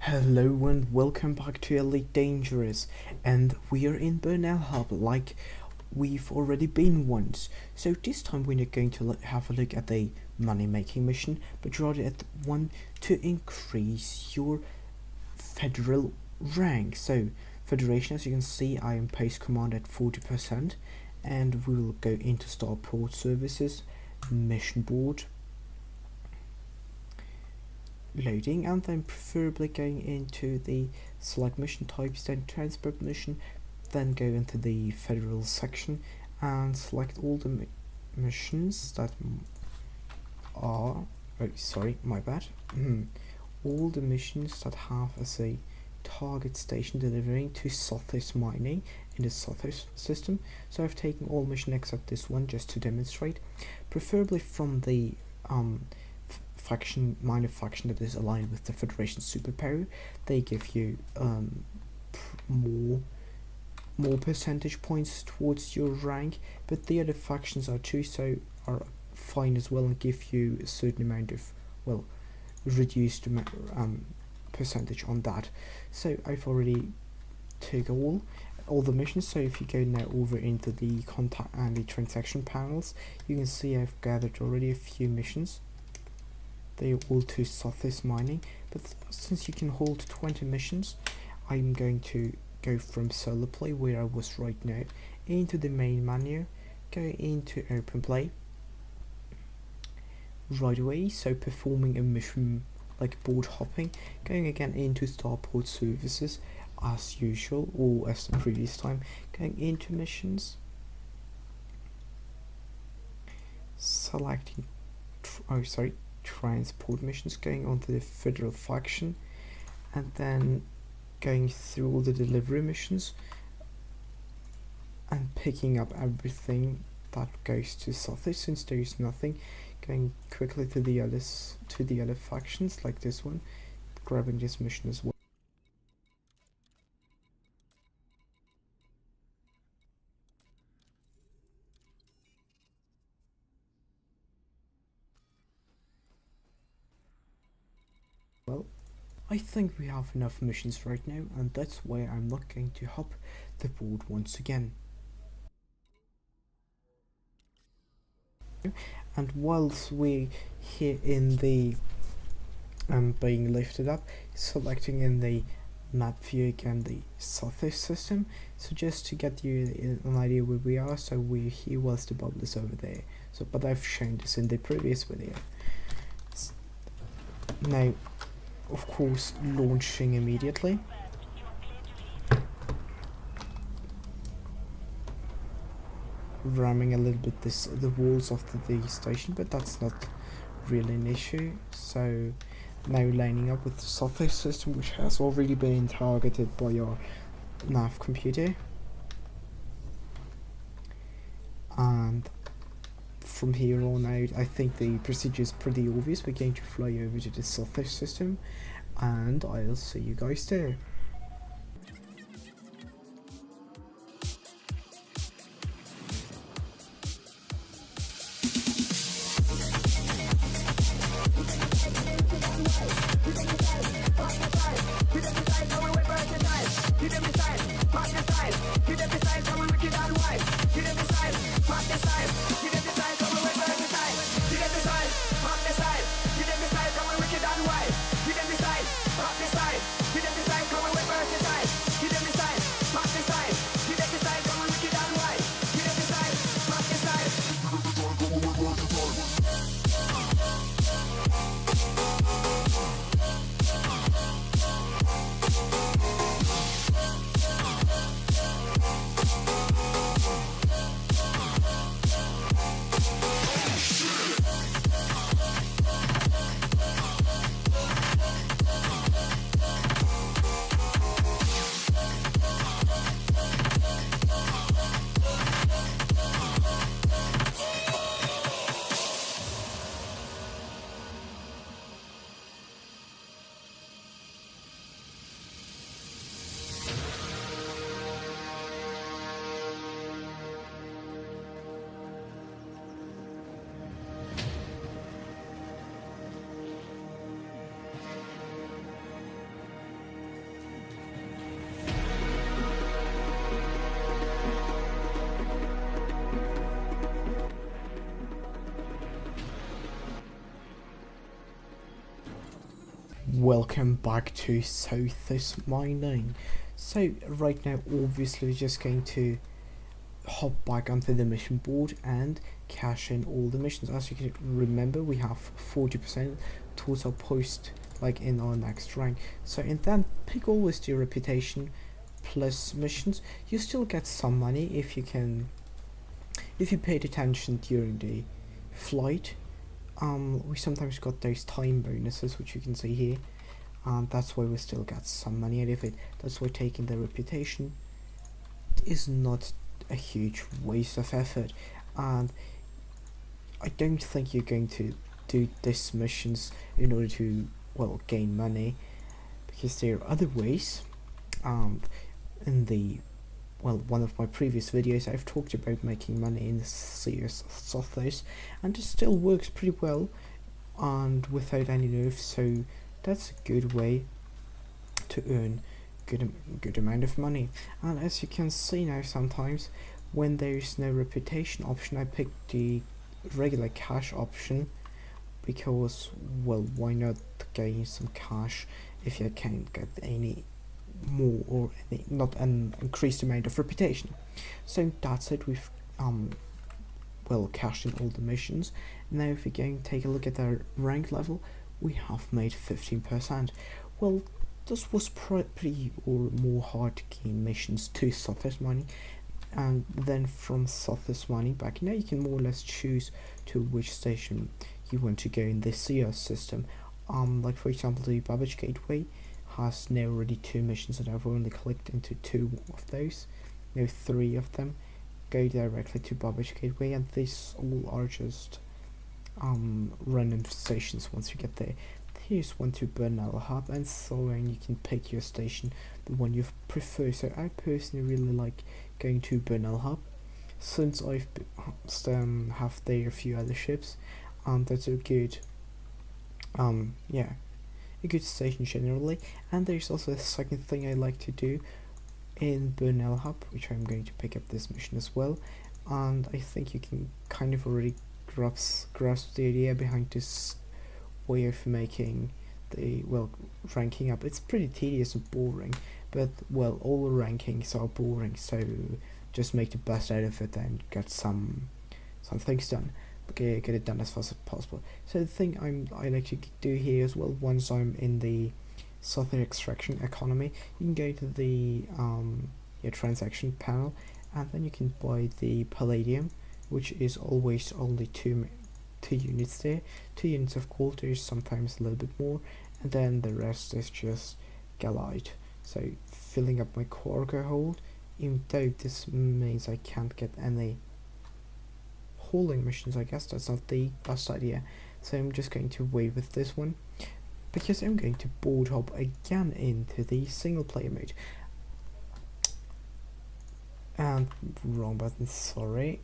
Hello and welcome back to Elite Dangerous, and we are in Burnell Hub like we've already been once. So this time we're not going to have a look at the money making mission, but rather at one to increase your federal rank. So Federation, as you can see, I am post command at 40%, and we will go into Starport Services, Mission Board, loading, and then preferably going into the select mission types, then transport mission, then go into the federal section and select all the missions that are all the missions that have as a target station delivering to Sothis mining in the Sothis system. So I've taken all missions except this one just to demonstrate, preferably from the minor faction that is aligned with the Federation superpower. They give you more percentage points towards your rank, but the other factions are fine as well and give you a certain amount of reduced percentage on that. So I've already took all the missions. So if you go now over into the contact and the transaction panels, you can see I've gathered already a few missions. They are all to Sothis mining, but since you can hold 20 missions, I'm going to go from solo play, where I was right now, into the main menu, go into open play right away. So performing a mission like board hopping, going again into Starport Services as usual, or as the previous time, going into missions, selecting transport missions, going on to the federal faction, and then going through all the delivery missions and picking up everything that goes to Sothis, since there is nothing, going quickly to the other factions like this one, grabbing this mission as well. Well, I think we have enough missions right now, and that's why I'm not going to hop the board once again. And whilst we here in the being lifted up, selecting in the map view again the Sothis system, so just to get you an idea where we are. So we're here whilst the bubble is over there, so but I've shown this in the previous video. Now of course launching immediately, ramming a little bit the walls of the station, but that's not really an issue. So now lining up with the Sothis system, which has already been targeted by your nav computer, and from here on out I think the procedure is pretty obvious. We're going to fly over to the Sothis system, and I'll see you guys there. Come Welcome back to Southeast Mining. So right now obviously we're just going to hop back onto the mission board and cash in all the missions. As you can remember, we have 40% towards our post, like in our next rank. So in that, pick always the reputation plus missions. You still get some money if you paid attention during the flight. We sometimes got those time bonuses, which you can see here, and that's why we still got some money out of it. That's why taking the reputation is not a huge waste of effort, and I don't think you're going to do these missions in order to, well, gain money, because there are other ways. In the, well, one of my previous videos I've talked about making money in the CS Sothos, and it still works pretty well and without any nerfs, so that's a good way to earn good amount of money. And as you can see now, sometimes when there is no reputation option, I pick the regular cash option, because, well, why not gain some cash if you can't get any more or any, not an increased amount of reputation. So that's it. We've well, cashed in all the missions. Now if we're going to take a look at our rank level, we have made 15%. Well, this was pretty or more hard to gain missions to Sothos Mining, and then from Sothos Mining back now you can more or less choose to which station you want to go in the CS system. Like for example, the Babbage Gateway has now already 2 missions, and I've only clicked into 2 of those. Now 3 of them go directly to Babbage Gateway, and these all are just random stations once you get there. Here's one to Bernal Hub, and so on. You can pick your station, the one you prefer. So I personally really like going to Bernal Hub, since I've have there a few other ships, and that's a good yeah, a good station generally. And there's also a second thing I like to do in Bernal Hub, which I'm going to pick up this mission as well, and I think you can kind of already grasp the idea behind this way of making the, well, ranking up. It's pretty tedious and boring, but, well, all the rankings are boring, so just make the best out of it and get some things done. Okay, get it done as fast as possible. So the thing I like to do here as well, once I'm in the Southern Extraction economy, you can go to the your transaction panel, and then you can buy the Palladium, which is always only 2 units there. 2 units of gold, there's sometimes a little bit more, and then the rest is just Galite. So filling up my cargo hold, even though this means I can't get any hauling missions, I guess that's not the best idea. So I'm just going to wait with this one, because I'm going to board hop again into the single player mode. And wrong button, sorry.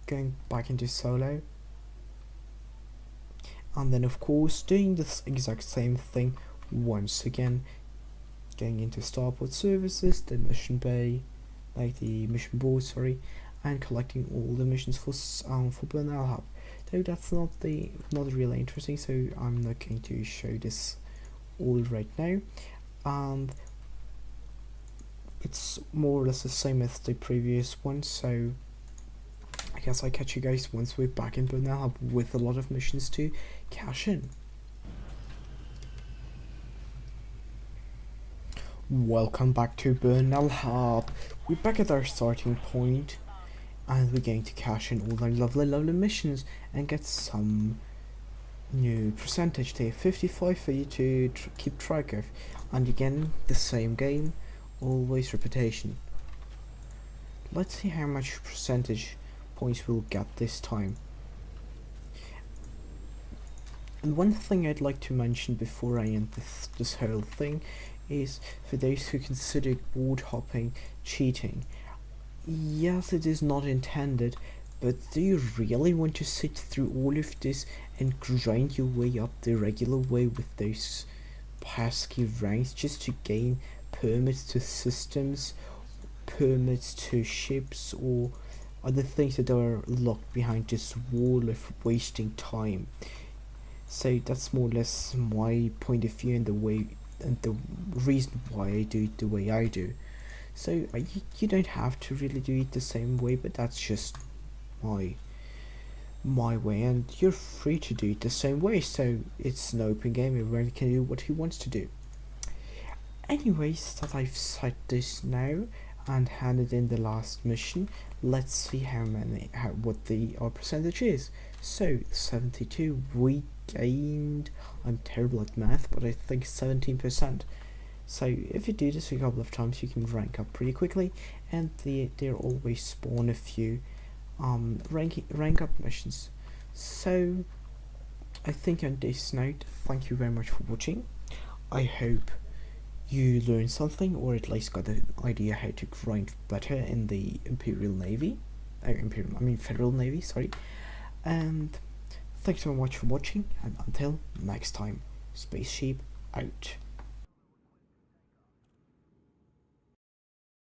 Going back into solo. And then of course doing this exact same thing once again. Going into starport services, the mission bay, like the mission board, sorry, and collecting all the missions for Bernal Hub. Though that's not really interesting, so I'm not going to show this all right now. And it's more or less the same as the previous one, so I guess I'll catch you guys once we're back in Bernal Hub with a lot of missions to cash in. Welcome back to Bernal Hub. We're back at our starting point, and we're going to cash in all our lovely missions and get some new percentage there. 55 for you to keep track of, and again the same game, always reputation. Let's see how much percentage points we'll get this time. And one thing I'd like to mention before I end this whole thing is, for those who consider board hopping cheating, yes, it is not intended, but do you really want to sit through all of this and grind your way up the regular way with those pesky ranks just to gain permits to systems, permits to ships, or other things that are locked behind this wall of wasting time? So that's more or less my point of view and the way and the reason why I do it the way I do. So you don't have to really do it the same way, but that's just my way, and you're free to do it the same way. So it's an open game, everyone can do what he wants to do. Anyways, that I've said this now and handed in the last mission, let's see what our percentage is. So 72, we gained, I'm terrible at math, but I think 17%. So if you do this a couple of times, you can rank up pretty quickly, and there always spawn a few rank up missions. So I think on this note, thank you very much for watching. I hope you learned something, or at least got an idea how to grind better in the Federal Navy, sorry. And thanks so much for watching, and until next time, Space Sheep out.